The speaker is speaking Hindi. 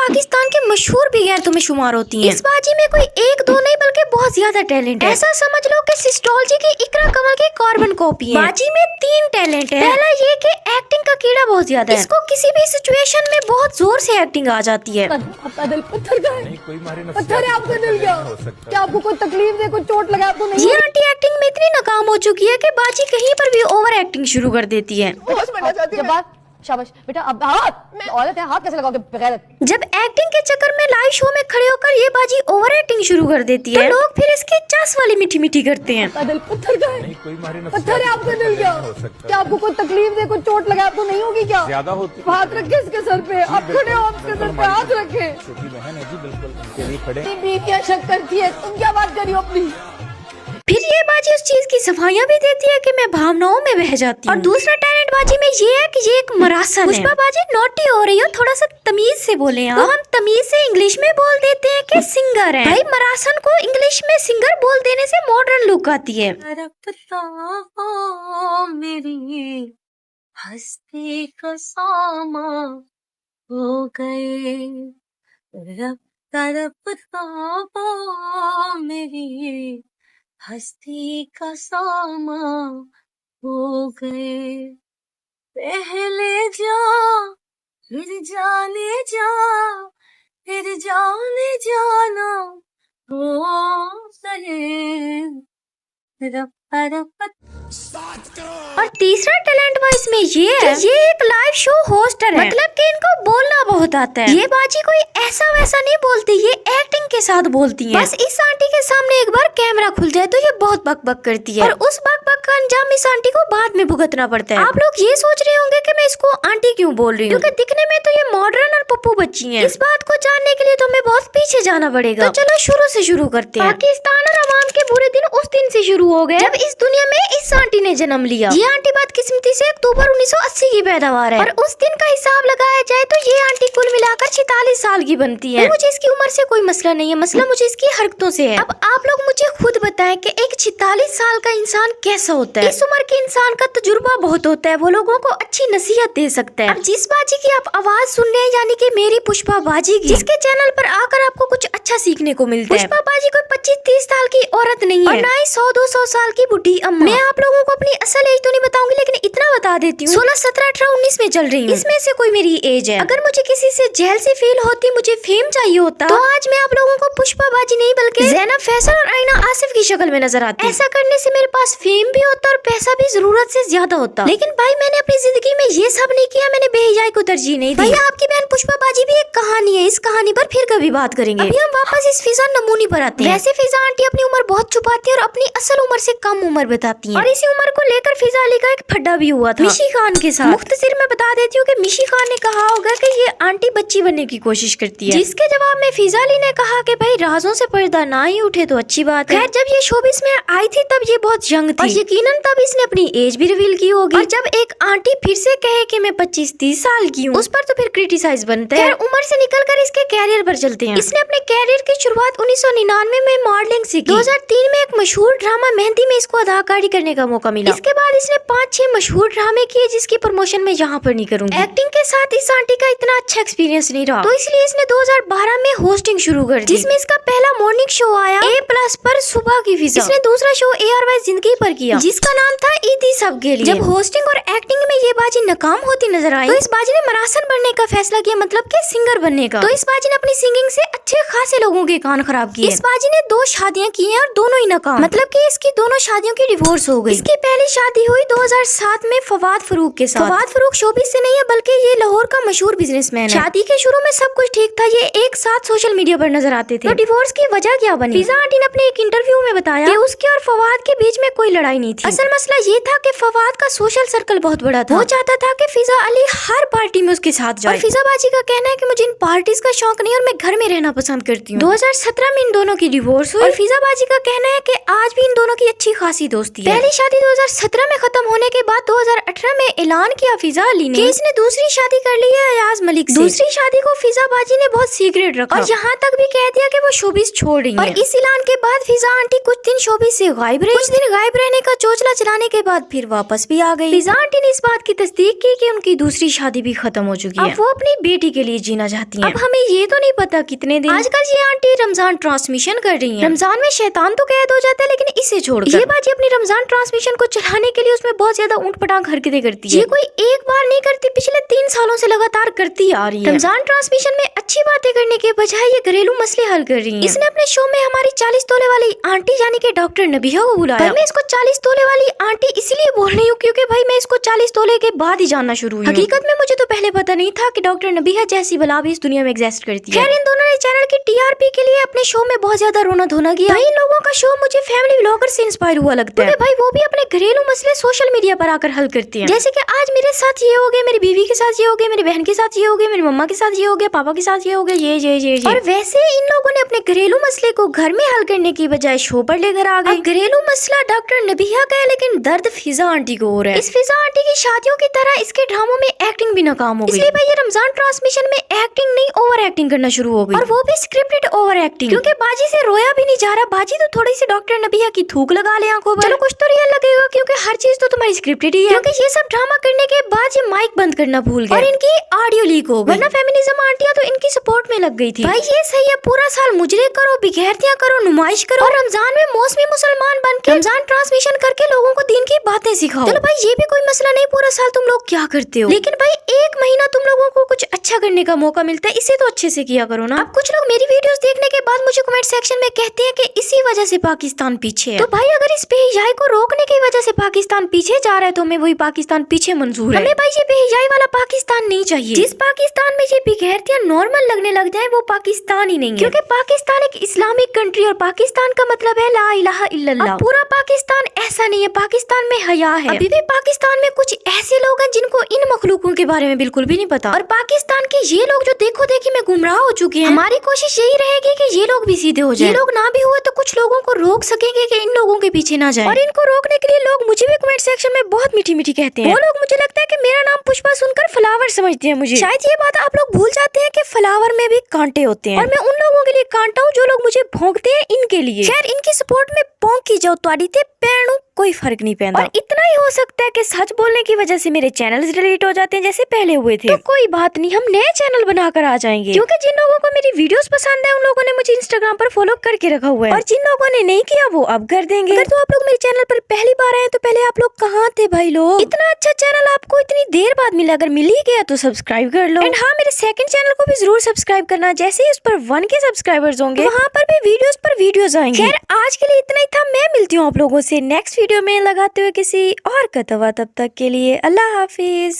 पाकिस्तान के मशहूर बिगैर में शुमार होती हैं। इस बाजी में कोई एक दो नहीं बल्कि बहुत ज्यादा टैलेंट है। ऐसा समझ लो कि सिस्टोलॉजी की इकरा कमल की कार्बन कॉपी है। बाजी में 3 टैलेंट है। पहला ये कि एक्टिंग का कीड़ा बहुत ज्यादा है। इसको किसी भी सिचुएशन में बहुत जोर से एक्टिंग आ जाती है। आपका दिल पत्थर का है, पत्थर है आपका दिल। क्या आपको कोई तकलीफ दे, कोई चोट लगा तो नहीं? ये आंटी एक्टिंग में इतनी नाकाम हो चुकी है कि बाजी कहीं पर भी ओवर एक्टिंग शुरू कर देती है। शाबाश बेटा, अब हाथ औरत है, हाथ कैसे लगाओगे बेगैरत? जब एक्टिंग के चक्कर में लाइव शो में खड़े होकर ये बाजी ओवर एक्टिंग शुरू कर देती है तो लोग फिर इसकी चस वाली मीठी मीठी करते हैं। आपका दिल पत्थर का है, पत्थर है आपका दिल। क्या आपको कोई तकलीफ दे, कोई चोट लगा तो नहीं होगी? क्या ज्यादा होती? हाथ रखे इसके सर पे, आप खड़े हो, इसके सर पे हाथ रखे। छोटी बहन है जी, बिल्कुल उनके लिए खड़े। बीवियां शक करती है, तुम क्या बात करी हो अपनी? फिर ये बाजी उस चीज की सफाइयां भी देती है कि मैं भावनाओं में बह जाती हूँ। और दूसरा टैलेंट बाजी में ये है कि ये एक मरासन है। पुष्पा बाजी नोटी हो रही हो, थोड़ा सा तमीज से बोले आप। तो हम तमीज से इंग्लिश में बोल देते हैं कि सिंगर है। भाई मरासन को इंग्लिश में सिंगर बोल देने से मॉडर्न लुक आती है। मेरी हस्ती का सामा हो गए, तरफता मेरी हस्ती का सामा हो गए। पहले जा फिर जाने जा, फिर जाने जाना हो गए। और तीसरा टैलेंट वाइज में ये है कि ये एक लाइव शो होस्टर है। मतलब कि इनको बोलना बहुत आता है। ये बाजी कोई ऐसा वैसा नहीं बोलती, ये एक्टिंग के साथ बोलती है। बस इस आंटी के सामने एक बार कैमरा खुल जाए तो ये बहुत बक बक करती है और उस बक बक का अंजाम इस आंटी को बाद में भुगतना पड़ता है। आप लोग ये सोच रहे होंगे कि मैं इसको आंटी क्यों बोल रही हूँ, क्योंकि दिखने में तो ये मॉडर्न और पप्पू बच्ची है। इस बात को जानने के लिए तो हमें बहुत पीछे जाना पड़ेगा। तो चलो शुरू से शुरू करते हैं। पाकिस्तान और अवाम के बुरे दिन उस दिन से शुरू हो गए जब इस दुनिया में इस आंटी ने जन्म लिया। ये आंटी बदकिस्मती से अक्टूबर 1980 की पैदावार है और उस दिन का हिसाब लगाया जाए तो ये आंटी कुल मिलाकर 46 साल की बनती है। मुझे इसकी उम्र से कोई मसला नहीं है, मसला मुझे इसकी हरकतों से है। अब आप लोग मुझे खुद बताएं कि एक 46 साल का इंसान कैसा होता है। इस उम्र के इंसान का तजुर्बा बहुत होता है, वो लोगों को अच्छी नसीहत दे सकता है। अब जिस बाजी की आप आवाज सुन रहे हैं यानी कि मेरी पुष्पा बाजी की, जिसके चैनल पर आकर आपको कुछ अच्छा सीखने को मिलता है। पुष्पा बाजी कोई 25-30 साल की औरत नहीं है और ना ही 100-200 साल की बुढ़ी अम्मा। मैं आप लोगों को अपनी असल एज तो नहीं बताऊंगी, लेकिन इतना बता देती हूँ 16, 17, 18, 19 में चल रही हूँ। इसमें से कोई मेरी एज है। अगर मुझे किसी से जेल से फील होती, मुझे फेम चाहिए होता, तो आज मैं आप लोगों को पुष्पा बाजी नहीं बल्कि ज़ैनब फैसल और आईना आसिफ की शक्ल में नजर आती। ऐसा करने से मेरे पास फेम भी होता और पैसा भी जरूरत से ज्यादा होता। लेकिन भाई मैंने अपनी जिंदगी में ये सब नहीं किया, मैंने बेहिजाई को तरजीह नहीं दी। भैया आपकी बहन पुष्पा बाजी भी एक कहानी है, इस कहानी पर फिर कभी बात करेंगे। अभी हम वापस इस फिजा नमूनी पर आते हैं। वैसे फिजा आंटी अपनी उम्र बहुत छुपाती है और अपनी असल उम्र से कम उम्र बताती है। और इसी उम्र को लेकर फिजा अली का एक फड्डा भी हुआ था मिशी खान के साथ। मुख्तसर में बता देती हूँ कि मिशी खान ने कहा होगा कि ये आंटी बच्ची बनने की कोशिश करती है, जिसके जवाब में फिजा अली ने कहा कि भाई राजों से पर्दा ना ही उठे तो अच्छी बात है। खैर जब ये शोबिस में आई थी तब ये बहुत यंग थी और यकीनन तब इसने अपनी एज भी रिवील की होगी। और जब एक आंटी फिर से कहे कि मैं 25-30 साल की हूँ, उस पर तो फिर क्रिटिसाइज बनता है। उम्र से निकलकर इसके कैरियर पर चलते हैं। इसने अपने कैरियर की शुरुआत 1999 में मॉडलिंग से की। 2003 में एक मशहूर ड्रामा मेहंदी में इसको अदाकारी करने का मौका मिला। इसके बाद इसने 5-6 मशहूर ड्रामे किए जिसकी प्रमोशन में यहाँ पर नहीं करूंगी। एक्टिंग के साथ इस आंटी का इतना अच्छा एक्सपीरियंस नहीं रहा, तो इसलिए इसने 2012 में होस्टिंग शुरू कर दी, जिसमें इसका पहला मॉर्निंग शो आया A+ पर सुबह की फिजा। इसने दूसरा शो ARY जिंदगी पर किया जिसका नाम था ईदी सबके लिए। जब होस्टिंग और एक्टिंग में ये बाजी नाकाम होती नजर आई तो इस बाजी ने मरासन बनने का फैसला किया, मतलब कि सिंगर बनने का। तो इस बाजी ने अपनी सिंगिंग से अच्छे खासे लोगों के कान खराब किए। इस बाजी ने 2 शादियां की हैं और दोनों ही नाकाम, मतलब कि इसकी दोनों शादियों की डिवोर्स हो गई। इसकी पहली शादी हुई 2007 में फवाद फरूक के साथ। फवाद फरूक शोबिस से नहीं है बल्कि ये लाहौर का मशहूर बिजनेसमैन है। शादी के शुरू में सब कुछ ठीक था, ये एक साथ सोशल मीडिया पर नजर आते थे। तो डिवोर्स की वजह क्या बनी? फिजा आंटी ने अपने एक इंटरव्यू में बताया कि उसके और फवाद के बीच में कोई लड़ाई नहीं थी। असल मसला ये था कि फवाद का सोशल सर्कल बहुत बड़ा था। वो चाहता था कि फिजा अली हर पार्टी में उसके साथ जाए। और फिजा बाजी का कहना है कि मुझे इन पार्टीज का शौक नहीं और मैं घर में रहना पसंद करती हूँ। 2017 में इन दोनों की डिवोर्स हुई और फिजा बाजी का कहना है कि आज भी इन दोनों की अच्छी खासी दोस्ती है। पहली शादी 2017 में खत्म होने के बाद 2018 में ऐलान किया फिजा अली ने कि इसने दूसरी शादी कर ली है अयाज मलिक से। दूसरी शादी को फिजा बाजी ने बहुत सीक्रेट रखा और यहाँ तक भी कह दिया कि वो शोबिस छोड़ रही है। और इस ऐलान के बाद फिजा आंटी कुछ दिन शोबिस से गायब रही। कुछ दिन गायब रहने का चोचला चलाने के बाद फिर वापस भी आ गई। फिजा आंटी ने इस बात की तस्दीक की कि उनकी दूसरी शादी भी खत्म हो चुकी है। अब वो अपनी बेटी के लिए जीना जाती हैं। अब हमें ये तो नहीं पता कितने दिन। आजकल ये आंटी रमजान ट्रांसमिशन कर रही हैं। रमजान में शैतान तो कैद हो जाता है, लेकिन इसे छोड़कर ये बाजी अपनी रमजान ट्रांसमिशन को चलाने के लिए उसमें बहुत ज्यादा ऊंट पटांग हरकतें करती है। ये कोई एक बार नहीं करती, पिछले 3 सालों से लगातार करती आ रही है। रमजान ट्रांसमिशन में अच्छी बातें करने के बजाय ये घरेलू मसले हल कर रही है। इसने अपने शो में हमारी 40 तोले वाली आंटी यानी कि डॉक्टर नबिहा को बुलाया। मैं इसको 40 तोले वाली आंटी इसलिए बोल रही हूँ क्योंकि भाई मैं इसको 40 तोले के बाद ही जानना शुरू हुई। हकीकत में मुझे तो पहले पता नहीं था कि डॉक्टर नबिहा जैसी बला भी इस दुनिया में एग्जिस्ट करती है। खैर, इन दोनों ने चैनल की टीआरपी के लिए अपने शो में बहुत ज्यादा रोना धोना किया। भाई, इन लोगों का शो मुझे फैमिली व्लॉगर से इंस्पायर हुआ लगता है। भाई, वो भी अपने घरेलू मसले सोशल मीडिया पर आकर हल करते हैं। जैसे कि आज मेरे साथ ये हो गया, मेरी बीवी के साथ ये हो गया, मेरी बहन के साथ ये हो गया, मेरी मम्मा के साथ ये हो गया, पापा के साथ ये हो गया, ये। और वैसे इन लोगों ने अपने घरेलू मसले को घर में हल करने की बजाय शो पर लेकर आ गए। घरेलू मसला डॉक्टर नबिहा का है, लेकिन दर्द फिजा आंटी को हो रहा है। इस फिजा आंटी की शादियों की तरह इसके ड्रामों में एक्टिंग भी नाकाम हो गई। इसलिए भाई ये रमजान ट्रांसमिशन में एक्टिंग नहीं ओवर एक्टिंग करना शुरू हो गई, और वो भी स्क्रिप्टेड ओवर एक्टिंग। क्योंकि बाजी से रोया भी नहीं जा रहा। बाजी तो थोड़ी सी डॉक्टर नबिहा की थूक लगा ले आंखों पर। चलो कुछ तो रियल लगेगा, क्योंकि हर चीज तो तुम्हारी स्क्रिप्टेड ही है। क्योंकि ये सब ड्रामा करने के बाद ये माइक बंद करना भूल गए और इनकी ऑडियो लीक हो गई। वरना फेमिनिज्म आंटियां तो इनकी सपोर्ट में लग गई थी। भाई ये सही है, पूरा साल मुजरे करो, बिगैरतियां करो, नुमाइश करो, और रमजान में मौसमी मुसलमान बन के रमजान ट्रांसमिशन करके लोगों को दीन की बातें सिखाओ। चलो भाई, ये भी कोई मसला नहीं, पूरा साल तुम लोग क्या करते हो, लेकिन भाई 1 महीना तुम लोगों को कुछ अच्छा करने का मौका मिलता है, इसे तो अच्छे से किया करो ना। अब कुछ लोग मेरी वीडियोस देखने के बाद मुझे कमेंट सेक्शन में कहते हैं कि इसी वजह से पाकिस्तान पीछे है। तो भाई अगर इस बेहिजाई को रोकने की वजह से पाकिस्तान पीछे जा रहा है, तो हमें वही पाकिस्तान पीछे मंजूर है। हमें भाई ये बेहिजाई वाला पाकिस्तान नहीं चाहिए। जिस पाकिस्तान में ये बेगैरतियां नॉर्मल लगने लग जाए, वो पाकिस्तान ही नहीं है। क्योंकि पाकिस्तान एक इस्लामिक कंट्री, और पाकिस्तान का मतलब है ला इलाहा इल्लल्लाह। पूरा पाकिस्तान ऐसा नहीं है, पाकिस्तान में हया है। अभी भी पाकिस्तान में कुछ ऐसे लोग हैं जिनको इन मखलूकों के बारे में बिल्कुल भी नहीं पता, और पाकिस्तान के ये लोग जो देखो देखी में गुमराह हो चुके हैं। हमारी कोशिश यही रहेगी कि ये लोग भी सीधे हो जाएं। ये लोग ना भी हुए तो कुछ लोगों को रोक सकेंगे कि इन लोगों के पीछे ना जाएं। और इनको रोकने के लिए लोग मुझे भी कमेंट सेक्शन में बहुत मीठी मीठी कहते हैं। वो लोग, मुझे लगता है कि मेरा नाम पुष्पा सुनकर फ्लावर समझते हैं मुझे। शायद ये बात आप लोग भूल जाते हैं कि फ्लावर में भी कांटे होते हैं, और मैं उन लोगों के लिए कांटा हूँ जो लोग मुझे भौंकते हैं इनके लिए। खैर, इनकी सपोर्ट में भौंकी जाओ तो पैरों कोई फर्क नहीं पैदा। और इतना ही हो सकता है कि सच बोलने की वजह से मेरे चैनल्स डिलीट हो जाते हैं जैसे पहले हुए थे। तो कोई बात नहीं, हम नए चैनल बनाकर आ जाएंगे। क्योंकि जिन लोगों को मेरी वीडियोस पसंद है, उन लोगों ने मुझे इंस्टाग्राम पर फॉलो करके रखा हुआ है, और जिन लोगों ने नहीं किया वो अब कर देंगे। अगर तो आप लोग मेरे चैनल पर पहली बार आए तो पहले आप लोग कहाँ थे भाई लोग? इतना अच्छा चैनल आपको इतनी देर बाद मिला, अगर मिल ही गया तो सब्सक्राइब कर लो। एंड हाँ, मेरे सेकंड चैनल को भी जरूर सब्सक्राइब करना। जैसे ही उस पर 1 के सब्सक्राइबर्स होंगे, वहाँ पर भी वीडियोस आएंगे। खैर, आज के लिए इतना ही था। मैं मिलती हूँ आप लोगों से नेक्स्ट वीडियो में लगाते हुए किसी और का तवा। तब तक के लिए अल्लाह हाफिज।